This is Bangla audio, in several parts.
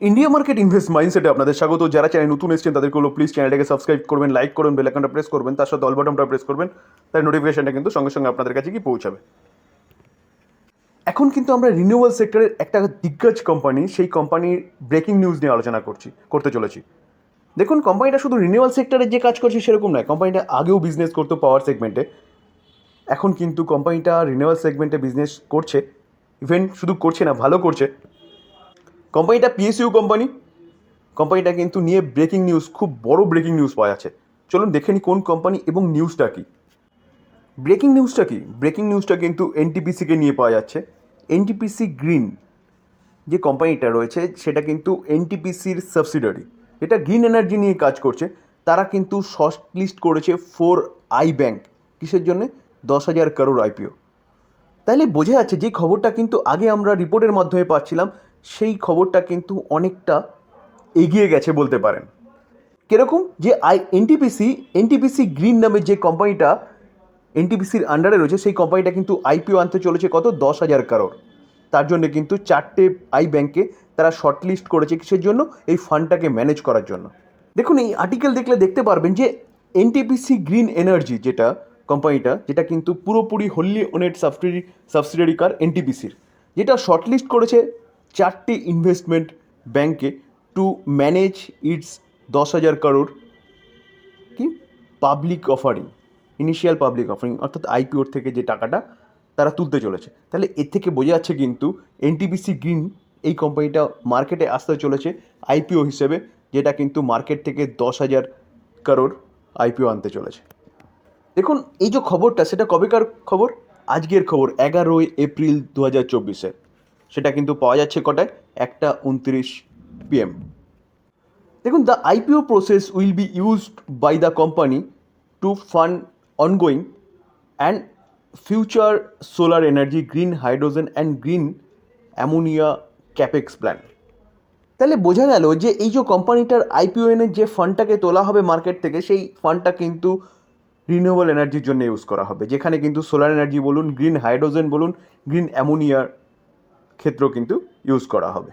ইন্ডিয়া মার্কেট ইনভেস্ট মাইন্ডসেটে আপনাদের স্বাগত। যারা চ্যানেল নতুন এসেছেন তাদেরকে হলো প্লিজ চ্যানেলটাকে সাবস্ক্রাইব করবেন, লাইক করবেন, বেল আইকনটা প্রেস করবেন, তার সাথে অল বাটনটা প্রেস করবেন, তাই নোটিফিকেশনটা কিন্তু সঙ্গে সঙ্গে আপনাদের কাছে কি পৌঁছাবে। এখন কিন্তু আমরা রিনিউয়েবল সেক্টরের একটা দিগ্গজ কোম্পানি, সেই কোম্পানির ব্রেকিং নিউজ নিয়ে আলোচনা করতে চলেছি। দেখুন, কোম্পানিটা শুধু রিনিউয়েবল সেক্টরে যে কাজ করছে সেরকম নয়, কোম্পানিটা আগেও বিজনেস করতো পাওয়ার সেগমেন্টে। এখন কিন্তু কোম্পানিটা রিনিউয়েবল সেগমেন্টে বিজনেস করছে, ইভেন শুধু করছে না, ভালো করছে। কোম্পানিটা পিএসইউ কোম্পানি। কোম্পানিটা কিন্তু নিয়ে ব্রেকিং নিউজ, খুব বড় ব্রেকিং নিউজ পাওয়া যাচ্ছে। চলুন দেখে নিই কোন কোম্পানি এবং নিউজটা কী। ব্রেকিং নিউজটা কি? ব্রেকিং নিউজটা কিন্তু এনটিপিসিকে নিয়ে পাওয়া যাচ্ছে। এনটিপিসি গ্রিন যে কোম্পানিটা রয়েছে সেটা কিন্তু এনটিপিসির সাবসিডারি, এটা গ্রিন এনার্জি নিয়ে কাজ করছে। তারা কিন্তু শর্ট লিস্ট করেছে 4i ব্যাংক। কিসের জন্যে? 10,000 করোড় আইপিও। তাহলে বোঝা যাচ্ছে যে খবরটা কিন্তু আগে আমরা রিপোর্টের মাধ্যমে পাচ্ছিলাম, সেই খবরটা কিন্তু অনেকটা এগিয়ে গেছে বলতে পারেন। কীরকম? যে এনটিপিসি গ্রিন নামে যে কোম্পানিটা এনটিপিসির আন্ডারে রয়েছে, সেই কোম্পানিটা কিন্তু আইপিও আনতে চলেছে কত? 10,000 করোড়। তার জন্য কিন্তু 4টে আই ব্যাংকে তারা শর্টলিস্ট করেছে। কিসের জন্য? এই ফান্ডটাকে ম্যানেজ করার জন্য। দেখুন, এই আর্টিকেল দেখলে দেখতে পারবেন যে এনটিপিসি গ্রিন এনার্জি যেটা কোম্পানিটা, যেটা কিন্তু পুরোপুরি হোললি ওনেড সাবসিডিয়ারি কার এনটিপিসির, যেটা শর্টলিস্ট করেছে 4টে ইনভেস্টমেন্ট ব্যাংকে টু ম্যানেজ ইটস 10,000 করোড় কি public offering, initial public offering, অর্থাৎ আইপিওর থেকে যে টাকাটা তারা তুলতে চলেছে। তাহলে এর থেকে বোঝা যাচ্ছে কিন্তু এনটিপিসি গ্রিন এই কোম্পানিটা মার্কেটে আসতে চলেছে আইপিও হিসেবে, যেটা কিন্তু মার্কেট থেকে 10,000 করোড় আইপিও আনতে চলেছে। দেখুন, এই যে খবরটা, সেটা কবেকার খবর? আজকের খবর, 11ই এপ্রিল 2024-এর। সেটা কিন্তু পাওয়া যাচ্ছে কটায়? 1:29 PM। দেখুন, the IPO process will be used by the company to fund ongoing and future solar energy, green hydrogen and green ammonia capex plan. তাহলে বোঝা গেল যে এই যে কোম্পানিটার আইপিও এনে যে ফান্ডটাকে তোলা হবে মার্কেট থেকে, সেই ফান্ডটা কিন্তু রিনিউয়েবল এনার্জির জন্য ইউজ করা হবে, যেখানে কিন্তু সোলার এনার্জি বলুন, গ্রিন হাইড্রোজেন বলুন, গ্রিন অ্যামোনিয়ার ক্ষেত্রেও কিন্তু ইউজ করা হবে।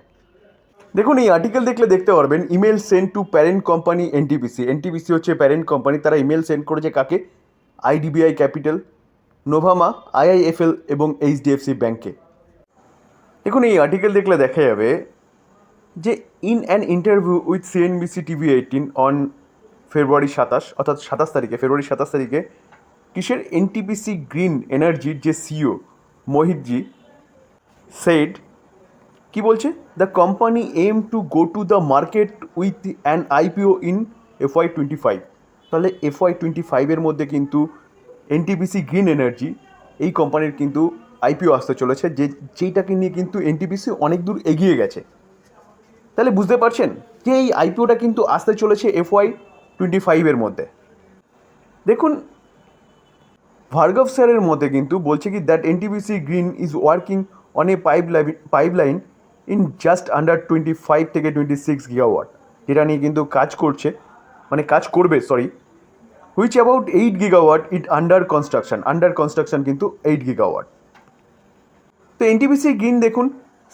দেখুন, এই আর্টিকেল দেখলে দেখতে পারবেন email send to parent company NTPC. NTPC হচ্ছে প্যারেন্ট কোম্পানি। তারা ইমেল সেন্ড করেছে কাকে? আইডিবিআই ক্যাপিটাল, নোভামা, আইআইএফএল এবং এইচডিএফসি ব্যাংকে। দেখুন, এই আর্টিকেল দেখলে দেখা যাবে যে in an interview with CNBC TV18 on February 27, অর্থাৎ 27 তারিখে, ফেব্রুয়ারি 27 তারিখে, কিসের? এনটিপিসি গ্রিন এনার্জির যে সিইও মোহিতজি সেড, কি বলছে? The company aim to go to the market with an IPO in FY25। তাহলে FY25-এর মধ্যে কিন্তু এনটিপিসি গ্রিন এনার্জি এই কোম্পানির কিন্তু আইপিও আসতে চলেছে, যেইটাকে নিয়ে কিন্তু এনটিপিসি অনেক দূর এগিয়ে গেছে। তাহলে বুঝতে পারছেন যে এই আইপিওটা কিন্তু আসতে চলেছে FY25-এর মধ্যে। দেখুন, ভার্গব স্যারের মধ্যে কিন্তু বলছে কি, that NTPC green is working on a pipeline in just under 25 থেকে 26 গিগাওয়াট, যেটা নিয়ে কিন্তু কাজ করবে, which about 8 gigawatt it under construction কিন্তু 8 গিগাওয়াট। তো এনটিপিসি গ্রিন দেখুন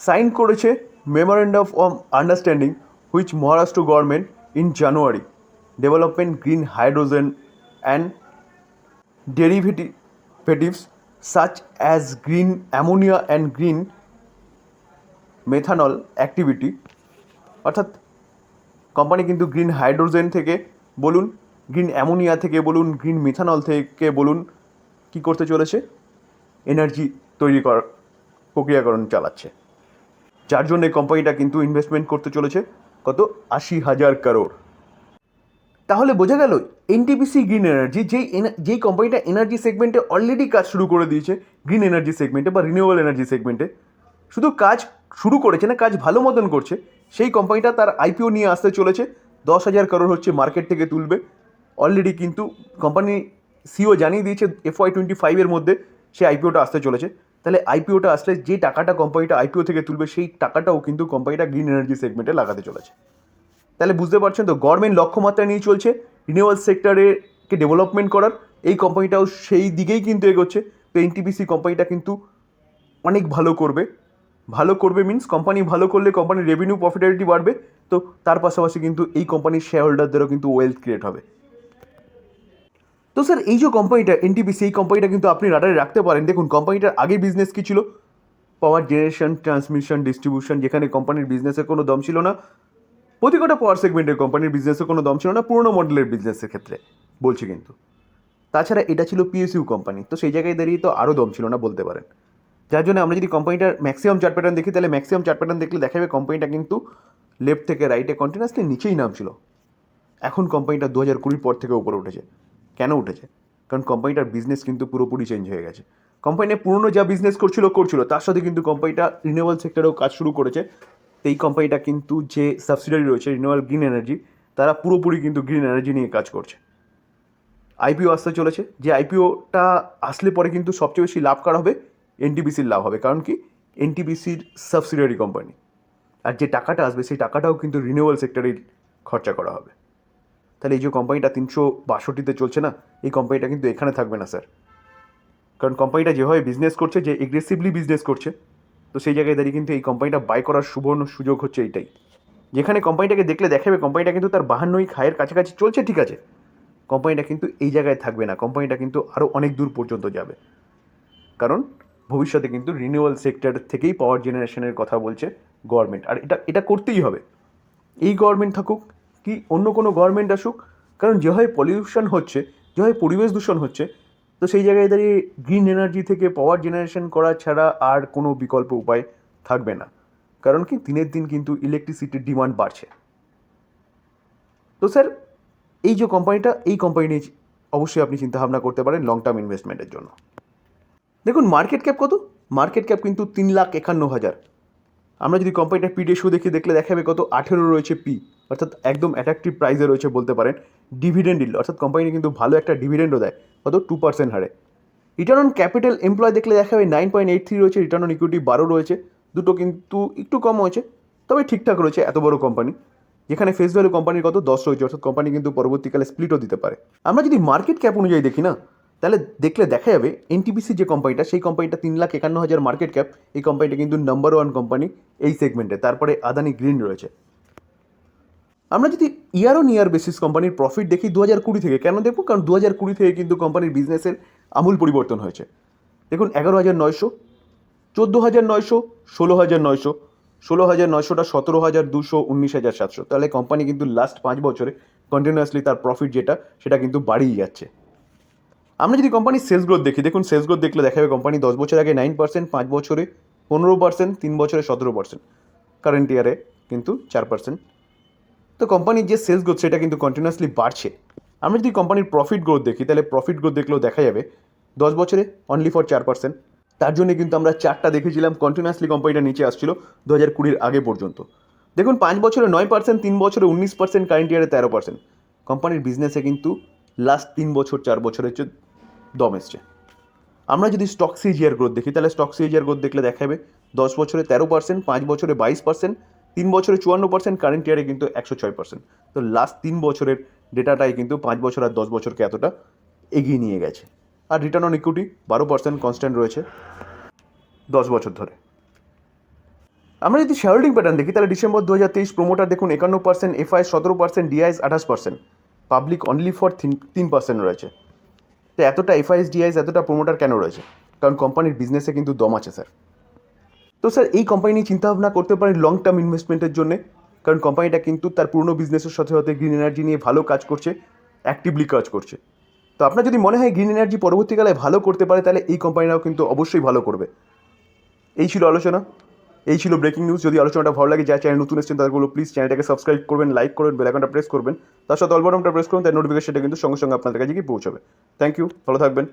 সাইন করেছে memorandum of understanding which Maharashtra government in January, development green hydrogen and derivatives such as green ammonia and green methanol activity। অর্থাৎ কোম্পানি কিন্তু গ্রিন হাইড্রোজেন থেকে বলুন, গ্রিন অ্যামোনিয়া থেকে বলুন, গ্রিন মিথানল থেকে বলুন, কি করতে চলেছে? এনার্জি তৈরি করার প্রক্রিয়াকরণ চালাচ্ছে, যার জন্য কোম্পানিটা কিন্তু ইনভেস্টমেন্ট করতে চলেছে কত? 80,000 করোড়। তাহলে বোঝা গেল এনটিপিসি গ্রিন এনার্জি, যেই কোম্পানিটা এনার্জি সেগমেন্টে অলরেডি কাজ শুরু করে দিয়েছে, গ্রিন এনার্জি সেগমেন্টে বা রিনিউয়েবল এনার্জি সেগমেন্টে, শুধু কাজ শুরু করেছে না, কাজ ভালো মতন করছে, সেই কোম্পানিটা তার আইপিও নিয়ে আসতে চলেছে। 10,000 করোড় হচ্ছে মার্কেট থেকে তুলবে। অলরেডি কিন্তু কোম্পানি সিও জানিয়ে দিয়েছে FY25-এর মধ্যে সে আইপিওটা আসতে চলেছে। তাহলে আইপিওটা আসলে যে টাকাটা কোম্পানিটা আইপিও থেকে তুলবে, সেই টাকাটাও কিন্তু কোম্পানিটা গ্রিন এনার্জি সেগমেন্টে লাগাতে চলেছে। তাহলে বুঝতে পারছেন তো, গভর্নমেন্ট লক্ষ্যমাত্রা নিয়ে চলছে রিনিউয়েবল সেক্টরকে ডেভেলপমেন্ট করার। এই কোম্পানিটাও সেই দিকেই কিন্তু এগোচ্ছে। তো এনটিপিসি কোম্পানিটা কিন্তু অনেক ভালো করবে ভালো করবে মিন্স কোম্পানি ভালো করলে কোম্পানির রেভিনিউ প্রফিটেবিলিটি বাড়বে, তো তার পাশাপাশি কিন্তু এই কোম্পানির শেয়ার হোল্ডারদেরও কিন্তু ওয়েলথ ক্রিয়েট হবে। তো স্যার এই যে কোম্পানিটা এনটিপিসি, এই কোম্পানিটা কিন্তু আপনি রাডারে রাখতে পারেন। দেখুন কোম্পানিটার আগে বিজনেস কী ছিল, পাওয়ার জেনারেশন, ট্রান্সমিশন, ডিস্ট্রিবিউশন, যেখানে কোম্পানির বিজনেসের কোনো দম ছিল না। প্রতি কটা পাওয়ার সেগমেন্টের কোম্পানির বিজনেসের কোনো দম ছিল না পুরোনো মডেলের বিজনেসের ক্ষেত্রে বলছি কিন্তু। তাছাড়া এটা ছিল পিএসইউ কোম্পানি, তো সেই জায়গায় দাঁড়িয়ে তো আরও দম ছিল না বলতে পারেন। যার জন্য আমরা যদি কোম্পানিটার ম্যাক্সিমাম চার্ট প্যাটার্ন দেখি, তাহলে ম্যাক্সিমাম চার্ট প্যাটার্ন দেখলে দেখা যাবে কোম্পানিটা কিন্তু লেফট থেকে রাইটে কন্টিনিউয়াসলি নিচেই নামছিল। এখন কোম্পানিটা 2020 পর থেকে উপরে উঠেছে। কেন উঠেছে? কারণ কোম্পানিটার বিজনেস কিন্তু পুরোপুরি চেঞ্জ হয়ে গেছে। কোম্পানি পুরনো যা বিজনেস করছিল তার সাথে কিন্তু কোম্পানিটা রিনিউয়েবল সেক্টরেও কাজ শুরু করেছে। তো এই কোম্পানিটা কিন্তু যে সাবসিডারি রয়েছে রিনিউয়েবল গ্রিন এনার্জি, তারা পুরোপুরি কিন্তু গ্রিন এনার্জি নিয়ে কাজ করছে। আইপিও আসতে চলেছে, যে আইপিওটা আসলে পরে কিন্তু সবচেয়ে বেশি লাভ কার হবে? এনটিপিসির লাভ হবে। কারণ কি, এনটিপিসির সাবসিডিয়ারি কোম্পানি, আর যে টাকাটা আসবে সেই টাকাটাও কিন্তু রিনিউয়েবল সেক্টরেই খরচা করা হবে। তাহলে এই যে কোম্পানিটা 362তে চলছে না, এই কোম্পানিটা কিন্তু এখানে থাকবে না স্যার। কারণ কোম্পানিটা যেভাবে বিজনেস করছে, যে এগ্রেসিভলি বিজনেস করছে, তো সেই জায়গায় দাঁড়িয়ে কিন্তু এই কোম্পানিটা বাই করার সুবর্ণ সুযোগ হচ্ছে এইটাই। যেখানে কোম্পানিটাকে দেখলে দেখাবে কোম্পানিটা কিন্তু তার 52 খায়ের কাছাকাছি চলছে, ঠিক আছে, কোম্পানিটা কিন্তু এই জায়গায় থাকবে না, কোম্পানিটা কিন্তু আরও অনেক দূর পর্যন্ত যাবে। কারণ ভবিষ্যতে কিন্তু রিনিউয়েবল সেক্টর থেকেই পাওয়ার জেনারেশনের কথা বলছে গভর্নমেন্ট, আর এটা এটা করতেই হবে। এই গভর্নমেন্ট থাকুক কি অন্য কোনো গভর্নমেন্ট আসুক, কারণ যেভাবে পলিউশন হচ্ছে, যেভাবে পরিবেশ দূষণ হচ্ছে, তো সেই জায়গায় দাঁড়িয়ে গ্রিন এনার্জি থেকে পাওয়ার জেনারেশন করা ছাড়া আর কোনো বিকল্প উপায় থাকবে না। কারণ কি, দিনের দিন কিন্তু ইলেকট্রিসিটির ডিমান্ড বাড়ছে। তো স্যার এই যে কোম্পানিটা, এই কোম্পানি নিয়ে অবশ্যই আপনি চিন্তাভাবনা করতে পারেন লং টার্ম ইনভেস্টমেন্টের জন্য। দেখুন মার্কেট ক্যাপ কত, মার্কেট ক্যাপ কিন্তু 3,51,000। আমরা যদি কোম্পানিটার পি রেশিও দেখলে দেখাবে কত, 18 রয়েছে পি, অর্থাৎ একদম অ্যাট্রাকটিভ প্রাইসে রয়েছে বলতে পারেন। ডিভিডেন্ড ইল্ড, অর্থাৎ কোম্পানি কিন্তু ভালো একটা ডিভিডেন্ডও দেয়, কত 2% হারে। রিটার্ন অন ক্যাপিটাল এমপ্লয় দেখলে দেখাবে 9.83 রয়েছে, রিটার্ন অন ইকুইটি 12 রয়েছে, দুটো কিন্তু একটু কম হয়েছে, তবে ঠিকঠাক রয়েছে এত বড় কোম্পানি। যেখানে ফেস ভ্যালু কোম্পানির কত 10 রয়েছে, অর্থাৎ কোম্পানি কিন্তু পরবর্তীকালে স্প্লিটও দিতে পারে। আমরা যদি মার্কেট ক্যাপ অনুযায়ী দেখি না, তাহলে দেখলে দেখা যাবে এনটিপিসি যে কোম্পানিটা, সেই কোম্পানিটা 3,51,000 মার্কেট ক্যাপ। এই কোম্পানিটা কিন্তু নাম্বার 1 কোম্পানি এই সেগমেন্টে। তারপরে আদানি গ্রিন রয়েছে। আমরা যদি ইয়ার অন ইয়ার বেসিস কোম্পানির প্রফিট দেখি 2020 থেকে, কেন দেখবো? কারণ 2020 থেকে কিন্তু কোম্পানির বিজনেসের আমূল পরিবর্তন হয়েছে। দেখুন 11,900, 14,900, 16,900, 16,900টা 17,200, 19,700। তাহলে কোম্পানি কিন্তু লাস্ট 5 বছরে কন্টিনিউয়াসলি তার প্রফিট যেটা, সেটা কিন্তু বাড়িয়ে যাচ্ছে। আমরা যদি কোম্পানির সেলস গ্রোথ দেখি, দেখুন সেলস গ্রোথ দেখলে দেখাবে কোম্পানি 10 বছর আগে 9%, 5 বছরে 15%, 3 বছরে 17%, কারেন্ট ইয়ারে কিন্তু 4%। তো কোম্পানির যে সেলস গ্রোথ সেটা কিন্তু কন্টিনিউয়াসলি বাড়ছে। আমরা যদি কোম্পানির প্রফিট গ্রোথ দেখি, তাহলে প্রফিট গ্রোথ দেখলেও দেখা যাবে 10 বছরে অনলি ফর 4%। তার জন্য কিন্তু আমরা চারটা দেখেছিলাম, কন্টিনিউয়াসলি কোম্পানিটা নিচে আসছিল 2020 আগে পর্যন্ত। দেখুন 5 বছরে 9%, 3 বছরে 19%, কারেন্ট ইয়ারে 13%। কোম্পানির বিজনেসে কিন্তু লাস্ট 3 বছর 4 বছরের হচ্ছে দম এসছে। আমরা যদি স্টক সিজিআর গ্রোথ দেখি, তাহলে স্টক সিজিআর গ্রোথ দেখলে দেখাবে 10 বছরে 13%, 5 বছরে 22%, 3 বছরে 54%, কারেন্ট ইয়ারে কিন্তু 106%। তো লাস্ট 3 বছরের ডেটাটাই কিন্তু 5 বছর আর 10 বছরকে এতটা এগিয়ে নিয়ে গেছে। আর রিটার্ন অন ইকুইটি 12% কনস্ট্যান্ট রয়েছে 10 বছর ধরে। আমরা যদি শেয়ার হোল্ডিং প্যাটার্ন দেখি, তাহলে ডিসেম্বর 2023 প্রোমোটার দেখুন 51%, FIS 17%, DIS 28%, public only for 3% রয়েছে। তো এতটা এফআইএস ডিআইএস এতটা প্রোমোটার কেন রয়েছে? কারণ কোম্পানির বিজনেসে কিন্তু দম আছে স্যার। তো স্যার এই কোম্পানি নিয়ে চিন্তাভাবনা করতে পারেন লং টার্ম ইনভেস্টমেন্টের জন্য। কারণ কোম্পানিটা কিন্তু তার পুরনো বিজনেসের সাথে সাথে গ্রিন এনার্জি নিয়ে ভালো কাজ করছে, অ্যাক্টিভলি কাজ করছে। তো আপনার যদি মনে হয় গ্রিন এনার্জি পরবর্তীকালে ভালো করতে পারে, তাহলে এই কোম্পানিটাও কিন্তু অবশ্যই ভালো করবে। এই ছিল আলোচনা, এই ছিল ব্রেকিং নিউজ। যদি আলোচনাটা ভালো লাগে, যা চ্যানেল নতুন এসেছেন তাদেরগুলো প্লিজ চ্যানেলটাকে সাবস্ক্রাইব করবেন, লাইক করবেন, বেল আইকনটা প্রেস করবেন, তার সাথে অল বাটনটা প্রেস করুন, তার নোটিফিকেশনটা কিন্তু সঙ্গে সঙ্গে আপনাদের কাছে গিয়ে পৌঁছাবে। থ্যাংক ইউ, ভালো থাকবেন।